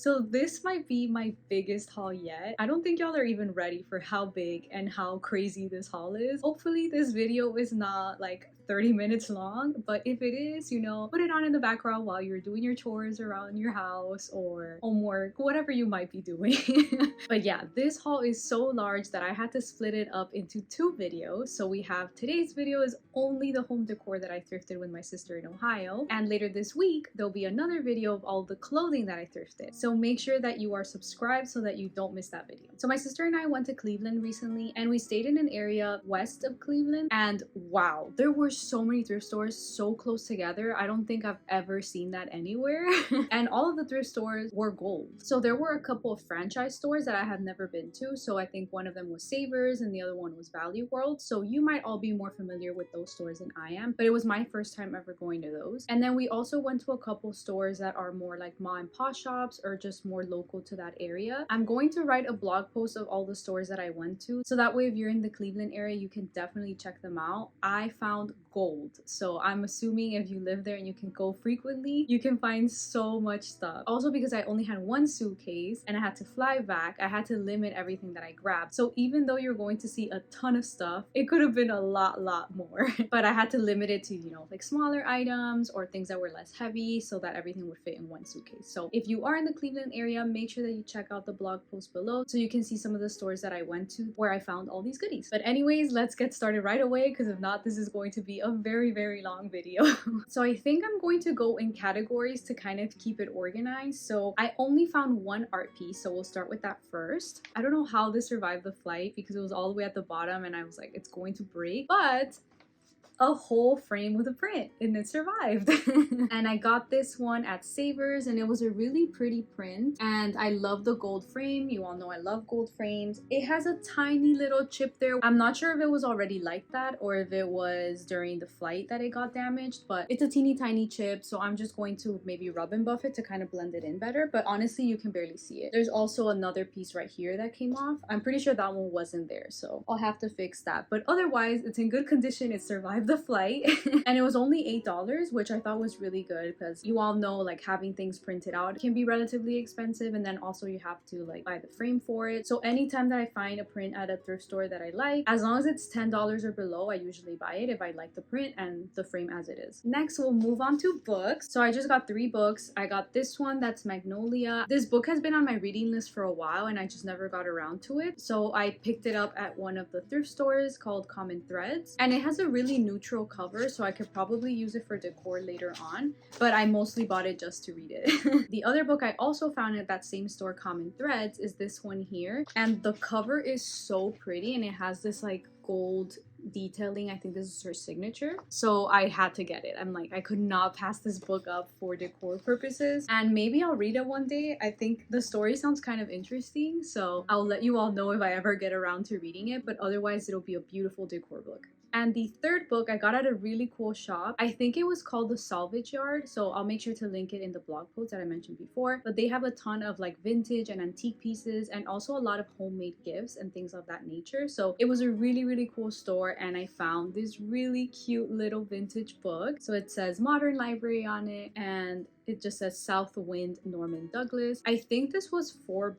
So this might be my biggest haul yet. I don't think y'all are even ready for how big and how crazy this haul is. Hopefully this video is not like 30 minutes long, but if it is, you know, put it on in the background while you're doing your chores around your house or homework, whatever you might be doing. But yeah, this haul is so large that I had to split it up into 2 videos. So we have today's video is only the home decor that I thrifted with my sister in Ohio, and later this week there'll be another video of all the clothing that I thrifted. So make sure that you are subscribed so that you don't miss that video. So my sister and I went to Cleveland recently, and we stayed in an area west of Cleveland, and wow, there were so many thrift stores so close together. I don't think I've ever seen that anywhere. And all of the thrift stores were gold. So there were a couple of franchise stores that I had never been to. So I think one of them was Savers and the other one was Value World. So you might all be more familiar with those stores than I am, but it was my first time ever going to those. And then we also went to a couple stores that are more like ma and pa shops or just more local to that area. I'm going to write a blog post of all the stores that I went to, so that way if you're in the Cleveland area you can definitely check them out. I found gold, so I'm assuming if you live there and you can go frequently, you can find so much stuff. Also, because I only had 1 suitcase and I had to fly back, I had to limit everything that I grabbed. So even though you're going to see a ton of stuff, it could have been a lot more. But I had to limit it to, you know, like smaller items or things that were less heavy so that everything would fit in 1 suitcase. So if you are in the Cleveland area, make sure that you check out the blog post below so you can see some of the stores that I went to where I found all these goodies. But anyways, let's get started right away, because if not, this is going to be a very long video. So I think I'm going to go in categories to kind of keep it organized. So I only found 1 art piece, so we'll start with that first. I don't know how this survived the flight because it was all the way at the bottom and I was like, it's going to break, but a whole frame with a print and it survived. And I got this one at Savers and it was a really pretty print, and I love the gold frame. You all know I love gold frames. It has a tiny little chip there. I'm not sure if it was already like that or if it was during the flight that it got damaged, but it's a teeny tiny chip, so I'm just going to maybe rub and buff it to kind of blend it in better, but honestly you can barely see it. There's also another piece right here that came off. I'm pretty sure that one wasn't there, so I'll have to fix that, but otherwise it's in good condition. It survived the flight. And it was only $8, which I thought was really good, because you all know like having things printed out can be relatively expensive, and then also you have to like buy the frame for it. So anytime that I find a print at a thrift store that I like, as long as it's $10 or below, I usually buy it if I like the print and the frame as it is. Next, we'll move on to books. So I just got 3 books. I got this one that's Magnolia. This book has been on my reading list for a while and I just never got around to it, so I picked it up at one of the thrift stores called Common Threads, and it has a really neutral cover, so I could probably use it for decor later on, but I mostly bought it just to read it. The other book I also found at that same store, Common Threads, is this one here, and the cover is so pretty and it has this like gold detailing. I think this is her signature, so I had to get it. I'm like, I could not pass this book up for decor purposes, and maybe I'll read it one day. I think the story sounds kind of interesting, so I'll let you all know if I ever get around to reading it, but otherwise it'll be a beautiful decor book. And the third book I got at a really cool shop. I think it was called the Salvage Yard, so I'll make sure to link it in the blog post that I mentioned before. But they have a ton of like vintage and antique pieces, and also a lot of homemade gifts and things of that nature. So it was a really cool store, and I found this really cute little vintage book. So it says Modern Library on it, and it just says South Wind Norman Douglas. I think this was $4.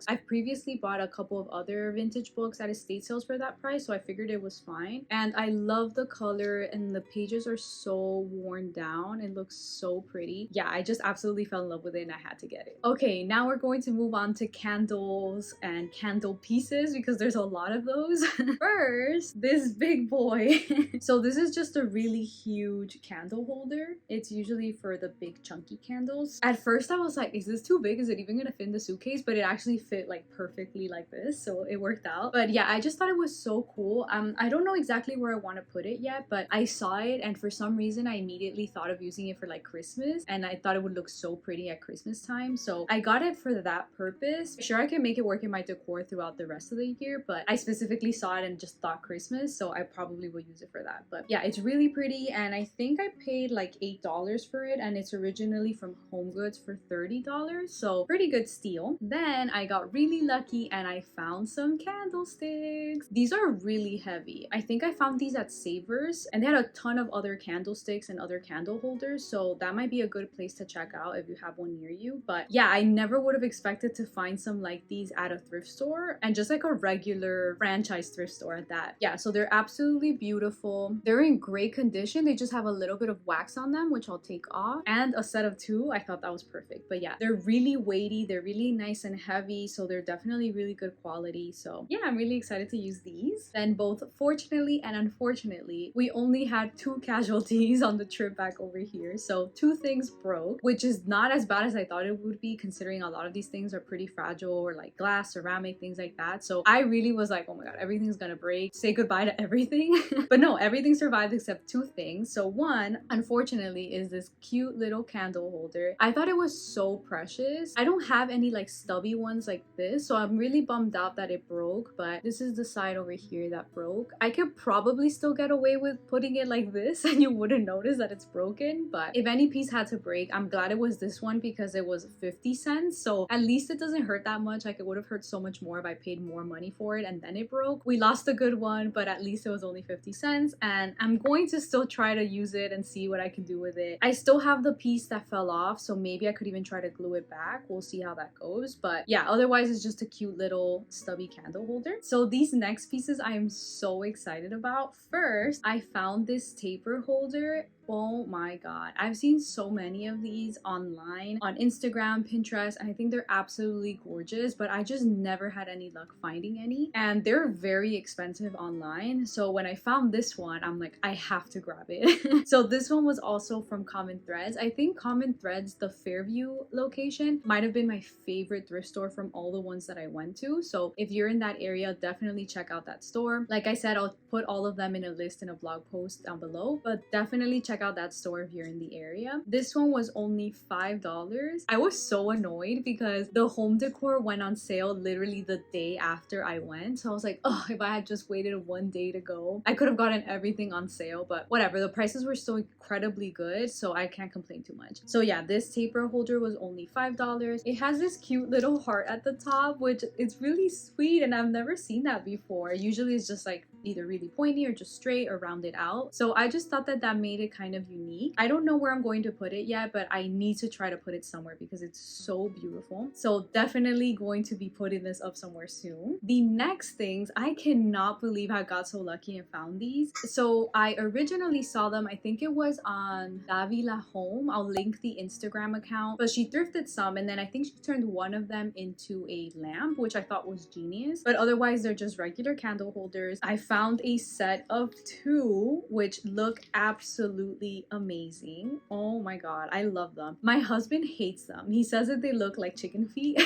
I've previously bought a couple of other vintage books at estate sales for that price, so I figured it was fine. And I love the color, and the pages are so worn down. It looks so pretty. Yeah, I just absolutely fell in love with it and I had to get it. Okay, now we're going to move on to candles and candle pieces because there's a lot of those. First, this big boy. So this is just a really huge candle holder. It's usually for the big chunky candles. At first I was like, is this too big? Is it even gonna fit in the suitcase? But it actually fit like perfectly like this, so it worked out. But yeah, I just thought it was so cool. I don't know exactly where I want to put it yet, but I saw it and for some reason I immediately thought of using it for like Christmas, and I thought it would look so pretty at Christmas time, so I got it for that purpose. Sure, I can make it work in my decor throughout the rest of the year, but I specifically saw it and just thought Christmas, so I probably will use it for that. But yeah, it's really pretty, and I think I paid like $8 for it, and it's originally originally from HomeGoods for $30, so pretty good steal. Then I got really lucky and I found some candlesticks. These are really heavy. I think I found these at Savers, and they had a ton of other candlesticks and other candle holders, so that might be a good place to check out if you have one near you. But yeah, I never would have expected to find some like these at a thrift store, and just like a regular franchise thrift store at that. Yeah, so they're absolutely beautiful. They're in great condition. They just have a little bit of wax on them, which I'll take off, and a set of two. I thought that was perfect. But yeah, they're really weighty, they're really nice and heavy, so they're definitely really good quality. So yeah, I'm really excited to use these. Then both fortunately and unfortunately, we only had 2 casualties on the trip back over here. So 2 things broke, which is not as bad as I thought it would be, considering a lot of these things are pretty fragile, or like glass, ceramic, things like that. So I really was like, oh my god, everything's gonna break, say goodbye to everything. But no, everything survived except 2 things. So one, unfortunately, is this cute little candle holder. I thought it was so precious. I don't have any like stubby ones like this, so I'm really bummed out that it broke. But this is the side over here that broke. I could probably still get away with putting it like this and you wouldn't notice that it's broken. But if any piece had to break, I'm glad it was this one because it was 50 cents. So at least it doesn't hurt that much. Like, it would have hurt so much more if I paid more money for it and then it broke. We lost a good one, but at least it was only 50 cents. And I'm going to still try to use it and see what I can do with it. I still have the piece that fell off, so maybe I could even try to glue it back. We'll see how that goes. But yeah, otherwise it's just a cute little stubby candle holder. So these next pieces I am so excited about. First, I found this taper holder. Oh my god, I've seen so many of these online, on Instagram, Pinterest, and I think they're absolutely gorgeous, but I just never had any luck finding any, and they're very expensive online. So when I found this one, I'm like, I have to grab it. So this one was also from Common Threads. I think Common Threads, the Fairview location, might have been my favorite thrift store from all the ones that I went to. So if you're in that area, definitely check out that store. Like I said, I'll put all of them in a list in a blog post down below, but definitely check out that store if you're in the area. This one was only $5. I was so annoyed because the home decor went on sale literally the day after I went. So I was like, oh, if I had just waited 1 day to go, I could have gotten everything on sale. But whatever, the prices were still incredibly good, so I can't complain too much. So yeah, this taper holder was only $5. It has this cute little heart at the top, which is really sweet, and I've never seen that before. Usually it's just like either really pointy or just straight or rounded out. So I just thought that that made it kind of unique. I don't know where I'm going to put it yet, but I need to try to put it somewhere because it's so beautiful. So definitely going to be putting this up somewhere soon. The next things, I cannot believe I got so lucky and found these. So I originally saw them, I think it was on Davila Home. I'll link the Instagram account, but she thrifted some, and then I think she turned one of them into a lamp, which I thought was genius. But otherwise, they're just regular candle holders. I found a set of 2 which look absolutely amazing. Oh my god, I love them. My husband hates them. He says that they look like chicken feet,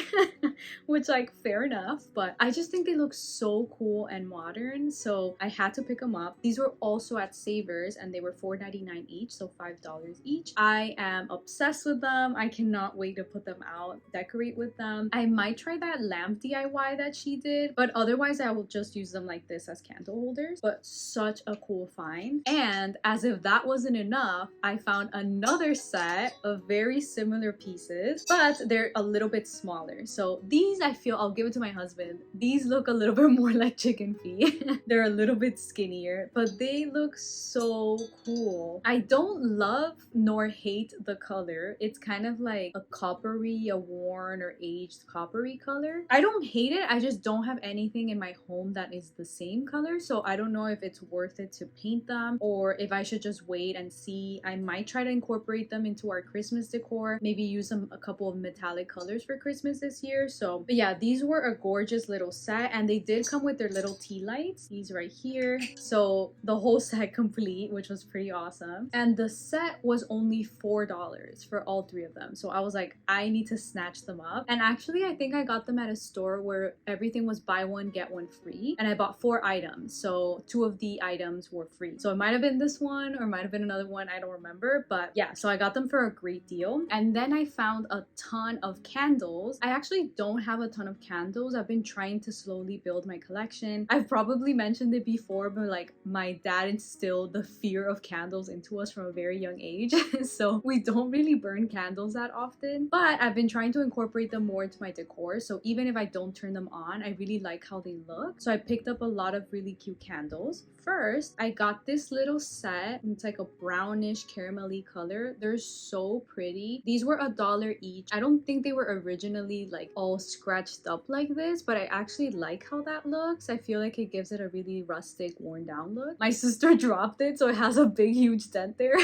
which, like, fair enough, but I just think they look so cool and modern, so I had to pick them up. These were also at Savers and they were $4.99 each, so $5 each. I am obsessed with them. I cannot wait to put them out, decorate with them. I might try that lamp DIY that she did, but otherwise I will just use them like this as candle holders. But such a cool find. And as if that wasn't enough, I found another set of very similar pieces, but they're a little bit smaller. So these, I feel, I'll give it to my husband, these look a little bit more like chicken feet. They're a little bit skinnier, but they look so cool. I don't love nor hate the color. It's kind of like a coppery, a worn or aged coppery color. I don't hate it, I just don't have anything in my home that is the same color, so I don't know if it's worth it to paint them or if I should just wait and see. I might try to incorporate them into our Christmas decor, maybe use a couple of metallic colors for Christmas this year. So but yeah, these were a gorgeous little set, and they did come with their little tea lights, these right here. So the whole set complete, which was pretty awesome. And the set was only $4 for all 3 of them, so I was like, I need to snatch them up. And actually, I think I got them at a store where everything was buy one get one free, and I bought 4 items, so 2 of the items were free. So it might have been this one or it might have been another one, I don't remember, but yeah, so I got them for a great deal. And then I found a ton of candles. I actually don't have have a ton of candles. I've been trying to slowly build my collection. I've probably mentioned it before, but like my dad instilled the fear of candles into us from a very young age. So we don't really burn candles that often, but I've been trying to incorporate them more into my decor. So even if I don't turn them on, I really like how they look. So I picked up a lot of really cute candles. First, I got this little set. It's like a brownish caramelly color. They're so pretty. These were $1 each. I don't think they were originally like all scratched up like this, but I actually like how that looks. I feel like it gives it a really rustic, worn down look. My sister dropped it, so it has a big huge dent there.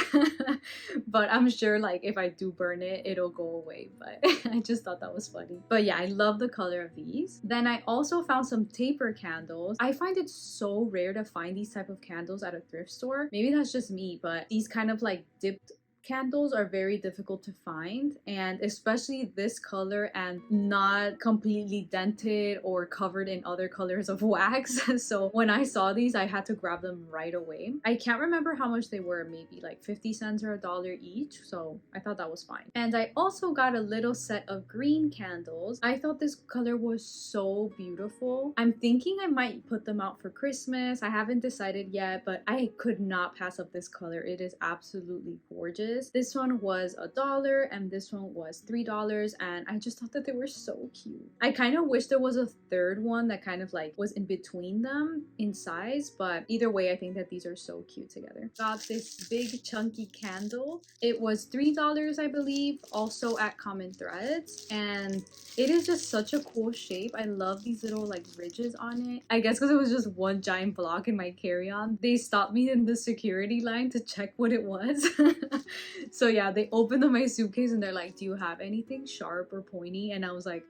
But I'm sure like if I do burn it, it'll go away. But I just thought that was funny. But yeah, I love the color of these. Then I also found some taper candles. I find it so rare to find these type of candles at a thrift store. Maybe that's just me, but these kind of like dipped candles are very difficult to find, and especially this color and not completely dented or covered in other colors of wax. So when I saw these, I had to grab them right away. I can't remember how much they were, maybe like 50 cents or $1 each, so I thought that was fine. And I also got a little set of green candles. I thought this color was so beautiful. I'm thinking I might put them out for Christmas. I haven't decided yet, but I could not pass up this color. It is absolutely gorgeous. This one was $1 and this one was $3, and I just thought that they were so cute. I kind of wish there was a third one that kind of like was in between them in size, but either way, I think that these are so cute together. Got this big chunky candle. It was $3, I believe, also at Common Threads, and it is just such a cool shape. I love these little like ridges on it. I guess because it was just one giant block in my carry-on, they stopped me in the security line to check what it was. So yeah, they opened up my suitcase and they're like, do you have anything sharp or pointy? And I was like,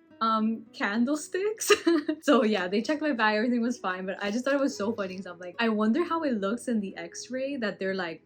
candlesticks. So yeah, they checked my bag, everything was fine, but I just thought it was so funny because I'm like, I wonder how it looks in the x-ray, that they're like,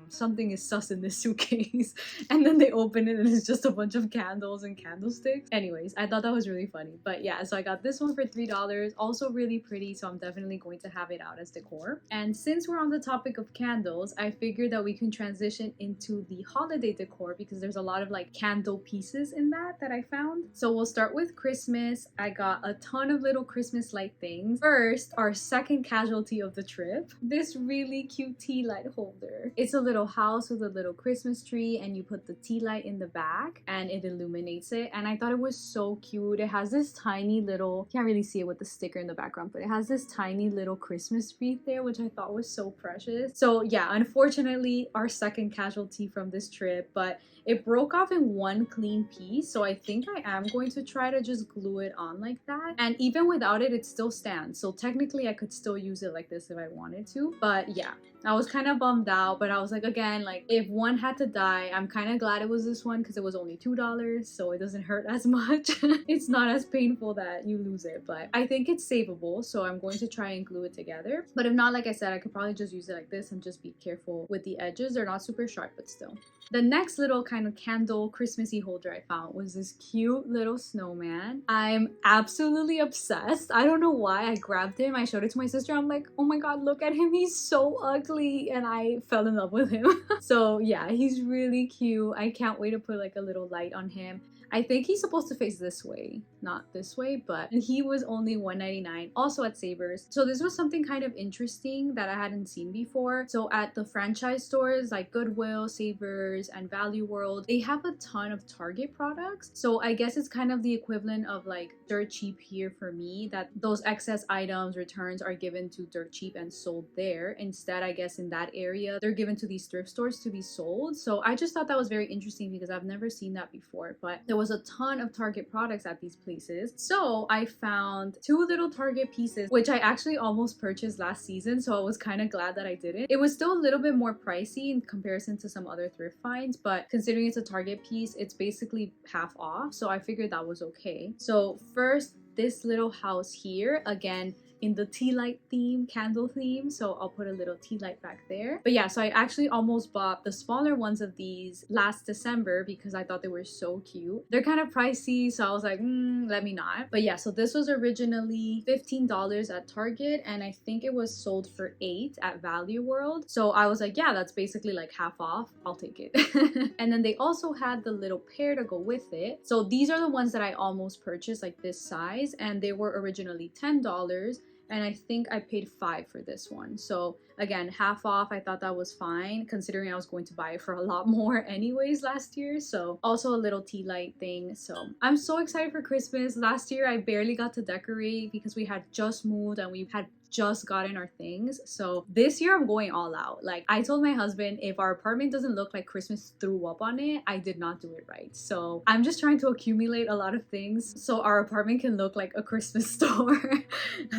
something is sus in this suitcase. And then they open it and it's just a bunch of candles and candlesticks. Anyways, I thought that was really funny. But yeah, so I got this one for $3, also really pretty, so I'm definitely going to have it out as decor. And since we're on the topic of candles, I figured that we can transition into the holiday decor because there's a lot of like candle pieces in that I found. So we'll start with Christmas. I got a ton of little Christmas light things. First, our second casualty of the trip, this really cute tea light holder. It's a little house with a little Christmas tree, and you put the tea light in the back and it illuminates it, and I thought it was so cute. It has this tiny little, can't really see it with the sticker in the background, but it has this tiny little Christmas wreath there, which I thought was so precious. So yeah, unfortunately our second casualty from this trip, but it broke off in one clean piece, so I think I am going to try to just glue it on like that. And even without it, it still stands, so technically I could still use it like this if I wanted to. But yeah, I was kind of bummed out, but I was like, again, like if one had to die, I'm kind of glad it was this one because it was only $2, so it doesn't hurt as much. It's not as painful that you lose it, but I think it's savable, so I'm going to try and glue it together. But if not, like I said, I could probably just use it like this and just be careful with the edges. They're not super sharp, but still. The next little kind of candle Christmassy holder I found was this cute little snowman. I'm absolutely obsessed. I don't know why. I grabbed him, I showed it to my sister. I'm like, oh my god, look at him, he's so ugly, and I fell in love with him. So yeah, he's really cute. I can't wait to put like a little light on him. I think he's supposed to face this way, not this way, but he was only $1.99, also at Savers. So this was something kind of interesting that I hadn't seen before. So at the franchise stores like Goodwill, Savers, and Value World, they have a ton of Target products. So I guess it's kind of the equivalent of like Dirt Cheap here for me, that those excess items, returns are given to Dirt Cheap and sold there. Instead, I guess in that area, they're given to these thrift stores to be sold. So I just thought that was very interesting because I've never seen that before, but there was a ton of Target products at these places. So I found two little Target pieces, which I actually almost purchased last season, so I was kind of glad that I didn't. It was still a little bit more pricey in comparison to some other thrift finds, but considering it's a Target piece, it's basically half off, so I figured that was okay. So first, this little house here, again, in the tea light theme, candle theme, so I'll put a little tea light back there. But yeah, so I actually almost bought the smaller ones of these last December because I thought they were so cute. They're kind of pricey, so I was like, let me not. But yeah, so this was originally $15 at Target, and I think it was sold for $8 at Value World. So I was like, yeah, that's basically like half off. I'll take it. And then they also had the little pair to go with it. So these are the ones that I almost purchased, like this size, and they were originally $10. And I think I paid $5 for this one. So again, half off. I thought that was fine considering I was going to buy it for a lot more anyways last year. So also a little tea light thing. So I'm so excited for Christmas. Last year I barely got to decorate because we had just moved and we had just gotten our things. So this year I'm going all out. Like I told my husband, if our apartment doesn't look like Christmas threw up on it, I did not do it right. So I'm just trying to accumulate a lot of things so our apartment can look like a Christmas store.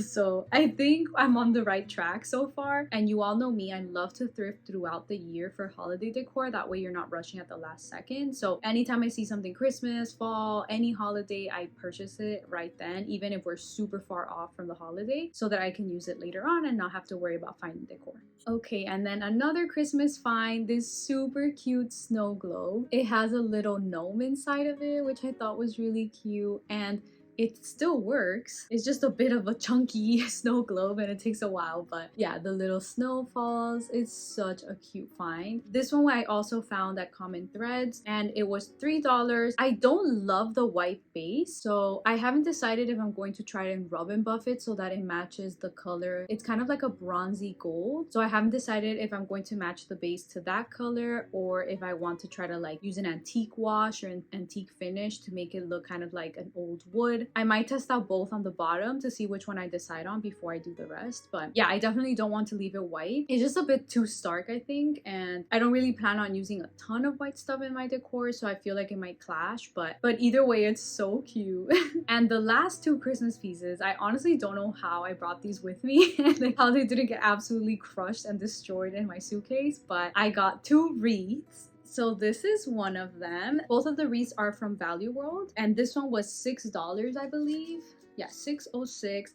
So I think I'm on the right track so far. And you all know me, I love to thrift throughout the year for holiday decor. That way you're not rushing at the last second. So anytime I see something Christmas, fall, any holiday, I purchase it right then, even if we're super far off from the holiday, so that I can use it later on and not have to worry about finding decor. Okay, and then another Christmas find, this super cute snow globe. It has a little gnome inside of it, which I thought was really cute, and it still works. It's just a bit of a chunky snow globe and it takes a while, but yeah, the little snowfalls, it's such a cute find. This one I also found at Common Threads and it was $3. I don't love the white base, so I haven't decided if I'm going to try and rub and buff it so that it matches the color. It's kind of like a bronzy gold, so I haven't decided if I'm going to match the base to that color or if I want to try to like use an antique wash or an antique finish to make it look kind of like an old wood. I might test out both on the bottom to see which one I decide on before I do the rest. But yeah, I definitely don't want to leave it white. It's just a bit too stark, I think. And I don't really plan on using a ton of white stuff in my decor, so I feel like it might clash. But either way, it's so cute. And the last two Christmas pieces, I honestly don't know how I brought these with me and like how they didn't get absolutely crushed and destroyed in my suitcase. But I got two wreaths. So this is one of them. Both of the wreaths are from Value World, and this one was $6, I believe. Yeah, $6.06.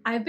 I've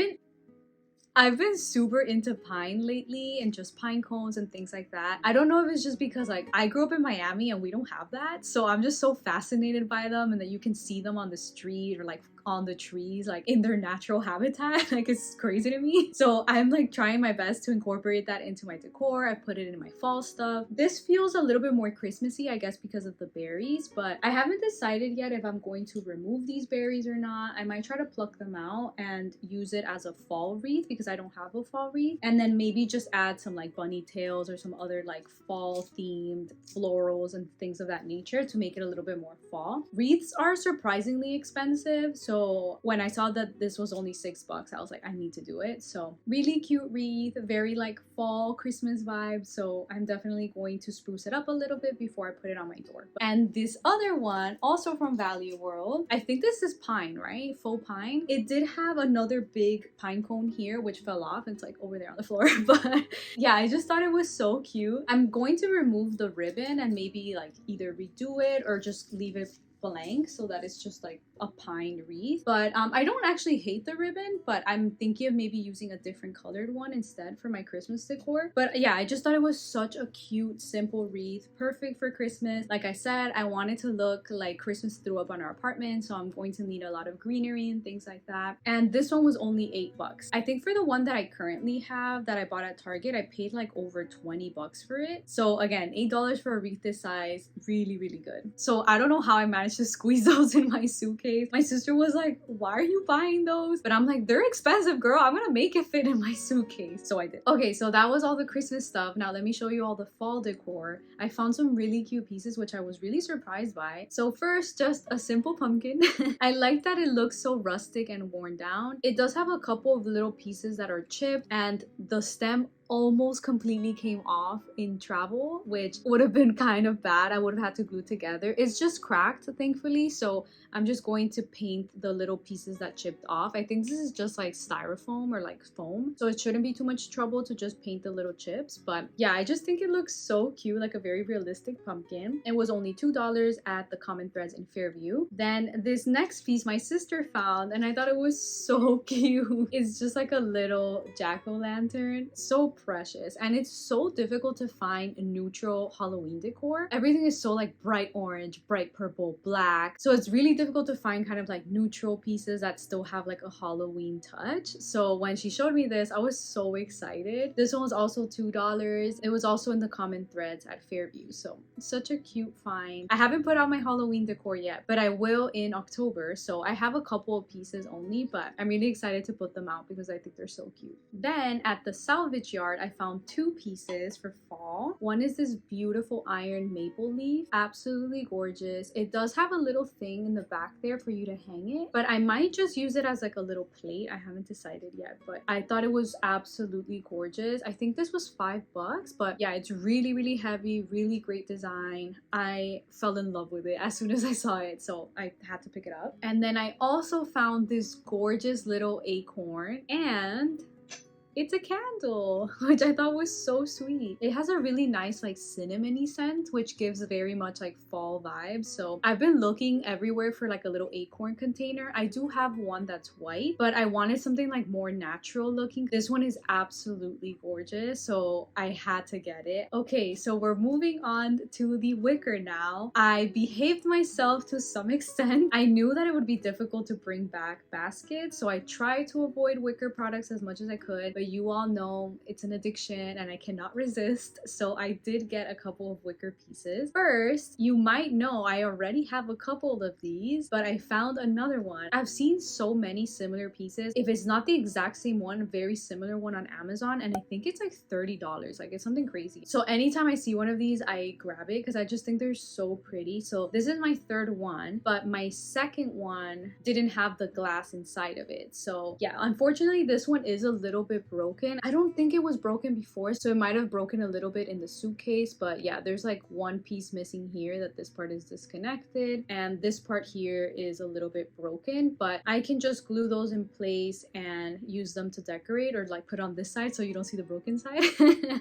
been super into pine lately and just pine cones and things like that. I don't know if it's just because like I grew up in Miami and we don't have that. So I'm just so fascinated by them and that you can see them on the street or like on the trees, like in their natural habitat. Like it's crazy to me. So I'm like trying my best to incorporate that into my decor. I put it in my fall stuff. This feels a little bit more Christmassy, I guess, because of the berries, but I haven't decided yet if I'm going to remove these berries or not. I might try to pluck them out and use it as a fall wreath because I don't have a fall wreath, and then maybe just add some like bunny tails or some other like fall themed florals and things of that nature to make it a little bit more fall. Wreaths are surprisingly expensive, so when I saw that this was only $6, I was like, I need to do it. So really cute wreath, very like fall Christmas vibes, so I'm definitely going to spruce it up a little bit before I put it on my door. And this other one, also from Value World, I think this is pine, right? Faux pine. It did have another big pine cone here which fell off. It's like over there on the floor. But yeah, I just thought it was so cute. I'm going to remove the ribbon and maybe like either redo it or just leave it blank so that it's just like a pine wreath. But I don't actually hate the ribbon, but I'm thinking of maybe using a different colored one instead for my Christmas decor. But yeah, I just thought it was such a cute, simple wreath, perfect for Christmas. Like I said, I wanted to look like Christmas threw up on our apartment, so I'm going to need a lot of greenery and things like that. And this one was only $8. I think for the one that I currently have that I bought at Target, I paid like over $20 for it. So again, $8 for a wreath this size, really, really good. So I don't know how I managed to squeeze those in my suitcase. My sister was like, why are you buying those? But I'm like, they're expensive, girl. I'm gonna make it fit in my suitcase. So I did. Okay, so that was all the Christmas stuff. Now let me show you all the fall decor. I found some really cute pieces which I was really surprised by. So first, just a simple pumpkin. I like that it looks so rustic and worn down. It does have a couple of little pieces that are chipped, and the stem almost completely came off in travel, which would have been kind of bad. I would have had to glue together. It's just cracked, thankfully, so I'm just going to paint the little pieces that chipped off. I think this is just like styrofoam or like foam, so it shouldn't be too much trouble to just paint the little chips. But yeah, I just think it looks so cute, like a very realistic pumpkin. It was only $2 at the Common Threads in Fairview. Then this next piece my sister found, and I thought it was so cute. It's just like a little jack-o'-lantern. So precious, and it's so difficult to find a neutral Halloween decor. Everything is so like bright orange, bright purple, black, so it's really difficult to find kind of like neutral pieces that still have like a Halloween touch. So when she showed me this, I was so excited. This one was also $2. It was also in the Common Threads at Fairview, so such a cute find. I haven't put out my Halloween decor yet, but I will in October, so I have a couple of pieces only, but I'm really excited to put them out because I think they're so cute. Then at the salvage yard, I found two pieces for fall. One is this beautiful iron maple leaf, absolutely gorgeous. It does have a little thing in the back there for you to hang it, but I might just use it as like a little plate. I haven't decided yet, but I thought it was absolutely gorgeous. I think this was $5, but yeah, it's really, really heavy, really great design. I fell in love with it as soon as I saw it, so I had to pick it up. And then I also found this gorgeous little acorn, and it's a candle, which I thought was so sweet. It has a really nice like cinnamony scent, which gives very much like fall vibes. So I've been looking everywhere for like a little acorn container. I do have one that's white, but I wanted something like more natural looking. This one is absolutely gorgeous, so I had to get it. Okay, so we're moving on to the wicker now. I behaved myself to some extent. I knew that it would be difficult to bring back baskets, so I tried to avoid wicker products as much as I could, but you all know it's an addiction and I cannot resist, so I did get a couple of wicker pieces. First, you might know I already have a couple of these, but I found another one. I've seen so many similar pieces. If it's not the exact same one, a very similar one on Amazon, and I think it's like $30. Like, it's something crazy. So anytime I see one of these, I grab it because I just think they're so pretty. So this is my third one, but my second one didn't have the glass inside of it. So yeah, unfortunately this one is a little bit broken. I don't think it was broken before, so it might have broken a little bit in the suitcase, but yeah, there's like one piece missing here, that this part is disconnected, and this part here is a little bit broken, but I can just glue those in place and use them to decorate, or like put on this side so you don't see the broken side.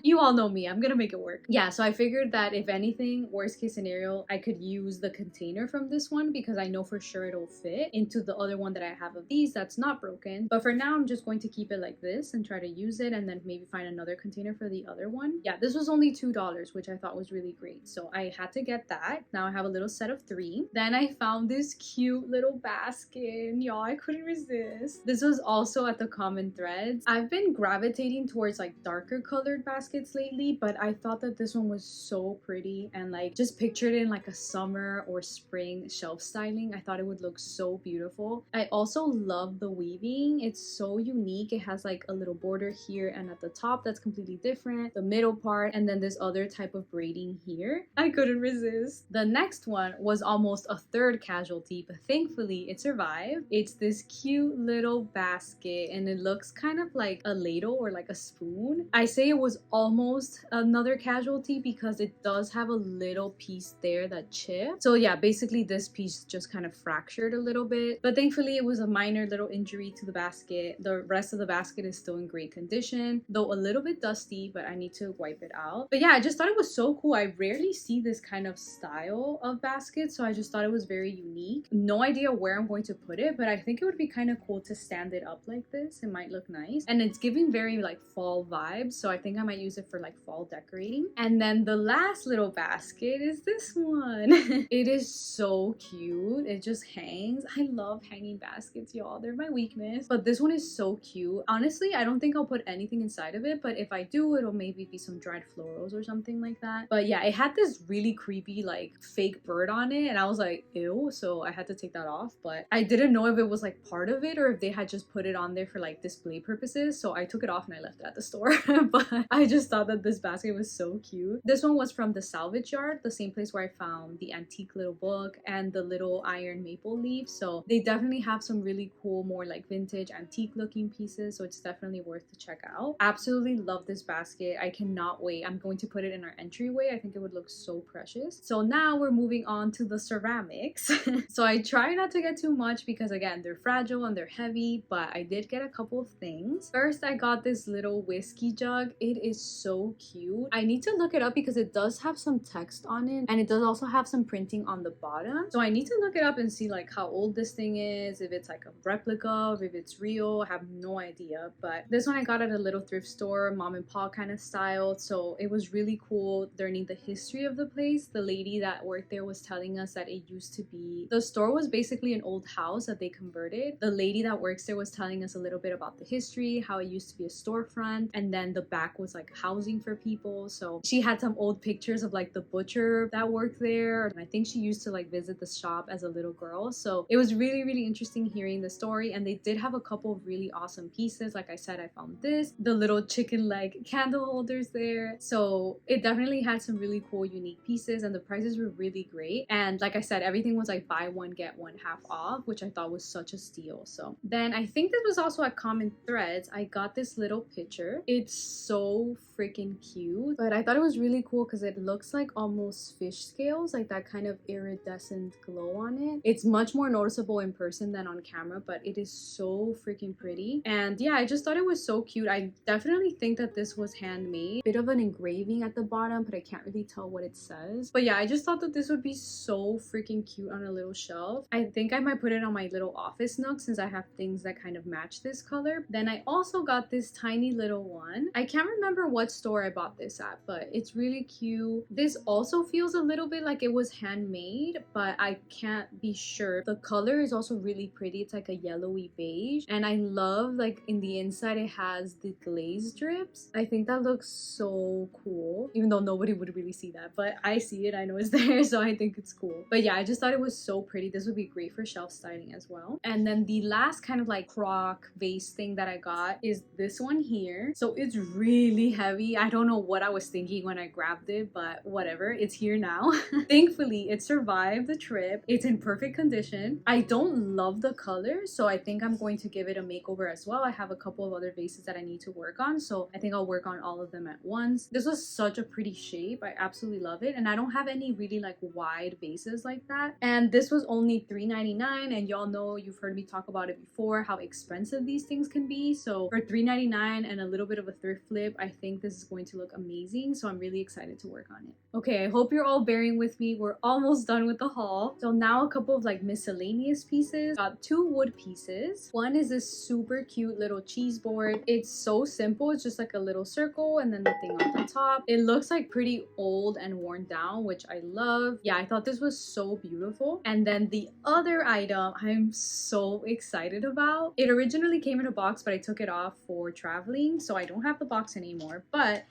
You all know me, I'm gonna make it work. Yeah, so I figured that if anything, worst case scenario, I could use the container from this one because I know for sure it'll fit into the other one that I have of these that's not broken. But for now, I'm just going to keep it like this and try to use it, and then maybe find another container for the other one. Yeah, this was only $2, which I thought was really great, so I had to get that. Now I have a little set of 3. Then I found this cute little basket. Y'all, I couldn't resist. This was also at the Common Threads. I've been gravitating towards like darker colored baskets lately, but I thought that this one was so pretty, and like just pictured it in like a summer or spring shelf styling. I thought it would look so beautiful. I also love the weaving. It's so unique. It has like a little border here and at the top that's completely different, the middle part, and then this other type of braiding here. I couldn't resist. The next one was almost a third casualty, but thankfully it survived. It's this cute little basket, and it looks kind of like a ladle or like a spoon. I say it was almost another casualty because it does have a little piece there that chipped. So yeah, basically this piece just kind of fractured a little bit, but thankfully it was a minor little injury to the basket. The rest of the basket is still in great condition, though a little bit dusty, but I need to wipe it out. But yeah, I just thought it was so cool. I rarely see this kind of style of basket, so I just thought it was very unique. No idea where I'm going to put it, but I think it would be kind of cool to stand it up like this. It might look nice, and it's giving very like fall vibes, so I think I might use it for like fall decorating. And then the last little basket is this one. It is so cute. It just hangs. I love hanging baskets, y'all. They're my weakness, but this one is so cute. Honestly, I don't think I'll put anything inside of it, but if I do, it'll maybe be some dried florals or something like that. But yeah, it had this really creepy like fake bird on it, and I was like, ew, so I had to take that off. But I didn't know if it was like part of it or if they had just put it on there for like display purposes, so I took it off and I left it at the store. But I just thought that this basket was so cute. This one was from the salvage yard, the same place where I found the antique little book and the little iron maple leaf, so they definitely have some really cool, more like vintage antique looking pieces, so it's definitely worth worth to check out. Absolutely love this basket. I cannot wait. I'm going to put it in our entryway. I think it would look so precious. So now we're moving on to the ceramics. So I try not to get too much because again, they're fragile and they're heavy, but I did get a couple of things. First, I got this little whiskey jug. It is so cute. I need to look it up because it does have some text on it and it does also have some printing on the bottom. So I need to look it up and see like how old this thing is, if it's like a replica, or if it's real. I have no idea. But this one I got at a little thrift store, mom and pop kind of style. So it was really cool learning the history of the place. The lady that worked there was telling us that it used to be, the store was basically an old house that they converted. The lady that works there was telling us a little bit about the history, how it used to be a storefront, and then the back was like housing for people. So she had some old pictures of like the butcher that worked there, and I think she used to like visit the shop as a little girl. So it was really interesting hearing the story, and they did have a couple of really awesome pieces. Like I said, I found this, the little chicken leg candle holders there. So it definitely had some really cool unique pieces, and the prices were really great. And like I said, everything was like buy one get one half off, which I thought was such a steal. So then I think this was also at Common Threads. I got this little picture. It's so freaking cute, but I thought it was really cool because it looks like almost fish scales, like that kind of iridescent glow on it. It's much more noticeable in person than on camera, but it is so freaking pretty. And yeah, I just thought it was so cute. I definitely think that this was handmade. Bit of an engraving at the bottom, but I can't really tell what it says. But yeah, I just thought that this would be so freaking cute on a little shelf. I think I might put it on my little office nook since I have things that kind of match this color. Then I also got this tiny little one. I can't remember what store I bought this at, but it's really cute. This also feels a little bit like it was handmade, but I can't be sure. The color is also really pretty. It's like a yellowy beige, and I love like in the inside it has the glaze drips. I think that looks so cool, even though nobody would really see that, but I see it. I know it's there, so I think it's cool. But yeah, I just thought it was so pretty. This would be great for shelf styling as well. And then the last kind of like crock vase thing that I got is this one here. So it's really heavy. I don't know what I was thinking when I grabbed it, but whatever, it's here now. Thankfully it survived the trip. It's in perfect condition. I don't love the color, so I think I'm going to give it a makeover as well. I have a couple of other vases that I need to work on, so I think I'll work on all of them at once. This was such a pretty shape. I absolutely love it, and I don't have any really like wide vases like that. And this was only $3.99, and y'all know, you've heard me talk about it before, how expensive these things can be. So for $3.99 and a little bit of a thrift flip, I think this is going to look amazing. So I'm really excited to work on it. Okay, I hope you're all bearing with me. We're almost done with the haul. So now a couple of like miscellaneous pieces. Got two wood pieces. One is this super cute little cheese board. It's so simple. It's just like a little circle and then the thing on the top. It looks like pretty old and worn down, which I love. Yeah, I thought this was so beautiful. And then the other item I'm so excited about. It originally came in a box, but I took it off for traveling, so I don't have the box anymore. But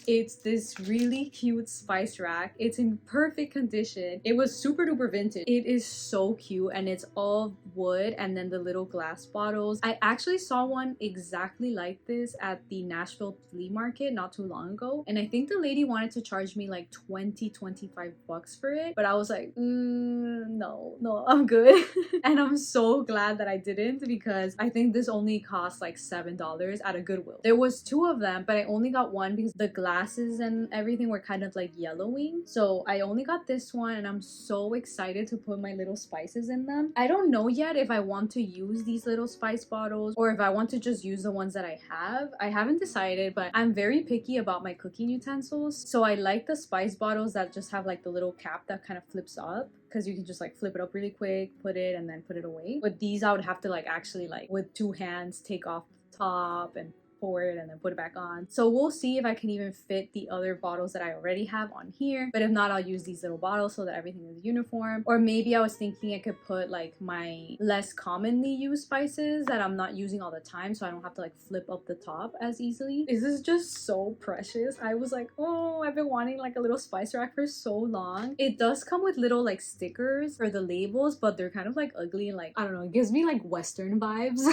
it's this really cute spice rack. It's in perfect condition. It was super duper vintage. It is so cute, and it's all wood and then the little glass bottles. I actually saw one exactly like this at the Nashville flea market not too long ago, and I think the lady wanted to charge me like 25 bucks for it, but I was like, no, I'm good. And I'm so glad that I didn't, because I think this only cost like $7 at a Goodwill. There was two of them, but I only got one because the glasses and everything were kind of like yellowing, so I only got this one, and I'm so excited to put my little spices in them. I don't know yet if I want to use these little spice bottles or if I want to just use the ones that I have. I haven't decided, but I'm very picky about my cooking utensils, so I like the spice bottles that just have like the little cap that kind of flips up, because you can just like flip it up really quick, put it, and then put it away. But these I would have to like actually like with two hands take off the top and pour it and then put it back on. So we'll see if I can even fit the other bottles that I already have on here, but if not, I'll use these little bottles so that everything is uniform. Or maybe I was thinking I could put like my less commonly used spices that I'm not using all the time, so I don't have to like flip up the top as easily. This is just so precious. I was like, oh, I've been wanting like a little spice rack for so long. It does come with little like stickers for the labels, but they're kind of like ugly and like, I don't know, it gives me like Western vibes.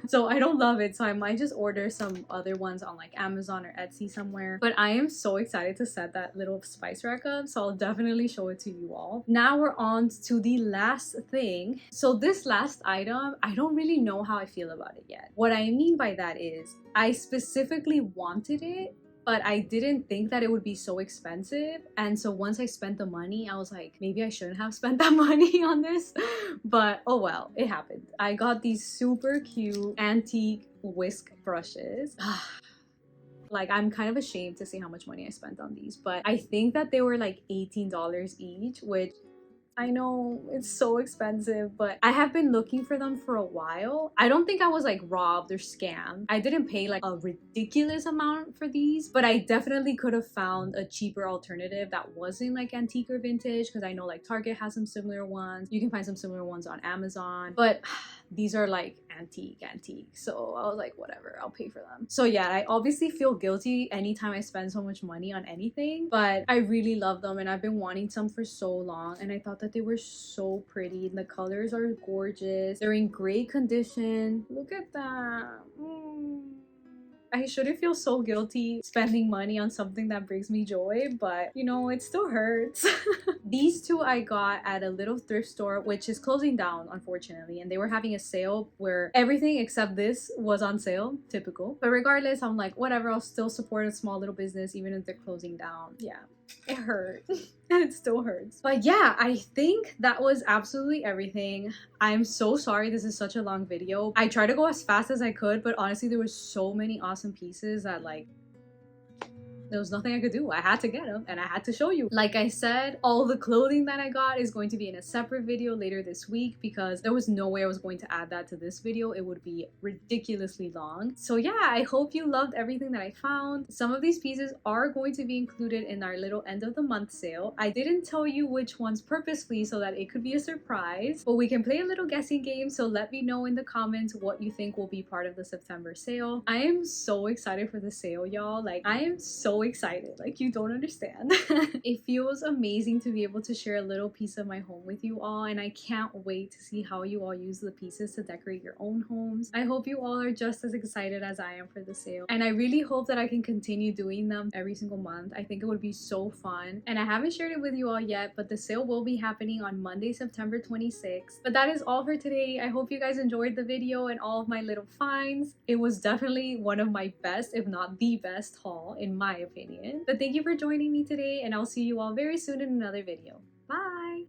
So I don't love it, so I might just order some other ones on like Amazon or Etsy somewhere. But I am so excited to set that little spice rack up, so I'll definitely show it to you all. Now we're on to the last thing. So this last item, I don't really know how I feel about it yet. What I mean by that is I specifically wanted it, but I didn't think that it would be so expensive. And so once I spent the money, I was like, maybe I shouldn't have spent that money on this. But oh well, it happened. I got these super cute antique whisk brushes. Like, I'm kind of ashamed to say how much money I spent on these, but I think that they were like $18 each, which I know it's so expensive, but I have been looking for them for a while. I don't think I was like robbed or scammed. I didn't pay like a ridiculous amount for these, but I definitely could have found a cheaper alternative that wasn't like antique or vintage, because I know like Target has some similar ones. You can find some similar ones on Amazon, but these are like antique. So I was like, whatever, I'll pay for them. So yeah, I obviously feel guilty anytime I spend so much money on anything, but I really love them and I've been wanting some for so long, and I thought that they were so pretty. The colors are gorgeous. They're in great condition. Look at that. I shouldn't feel so guilty spending money on something that brings me joy, but you know, it still hurts. These two I got at a little thrift store, which is closing down, unfortunately, and they were having a sale where everything except this was on sale. Typical. But regardless, I'm like, whatever, I'll still support a small little business even if they're closing down. Yeah, it hurt. And it still hurts. But yeah, I think that was absolutely everything. I'm so sorry this is such a long video. I tried to go as fast as I could, but honestly there were so many awesome pieces that like there was nothing I could do. I had to get them and I had to show you. Like I said, all the clothing that I got is going to be in a separate video later this week because there was no way I was going to add that to this video. It would be ridiculously long. So yeah, I hope you loved everything that I found. Some of these pieces are going to be included in our little end of the month sale. I didn't tell you which ones purposefully so that it could be a surprise, but we can play a little guessing game. So let me know in the comments what you think will be part of the September sale. I am so excited for the sale, y'all. Like, I am so excited, like you don't understand. It feels amazing to be able to share a little piece of my home with you all, and I can't wait to see how you all use the pieces to decorate your own homes. I hope you all are just as excited as I am for the sale, and I really hope that I can continue doing them every single month. I think it would be so fun, and I haven't shared it with you all yet, but the sale will be happening on Monday, September 26th. But that is all for today. I hope you guys enjoyed the video and all of my little finds. It was definitely one of my best, if not the best haul in my opinion. But thank you for joining me today, and I'll see you all very soon in another video. Bye!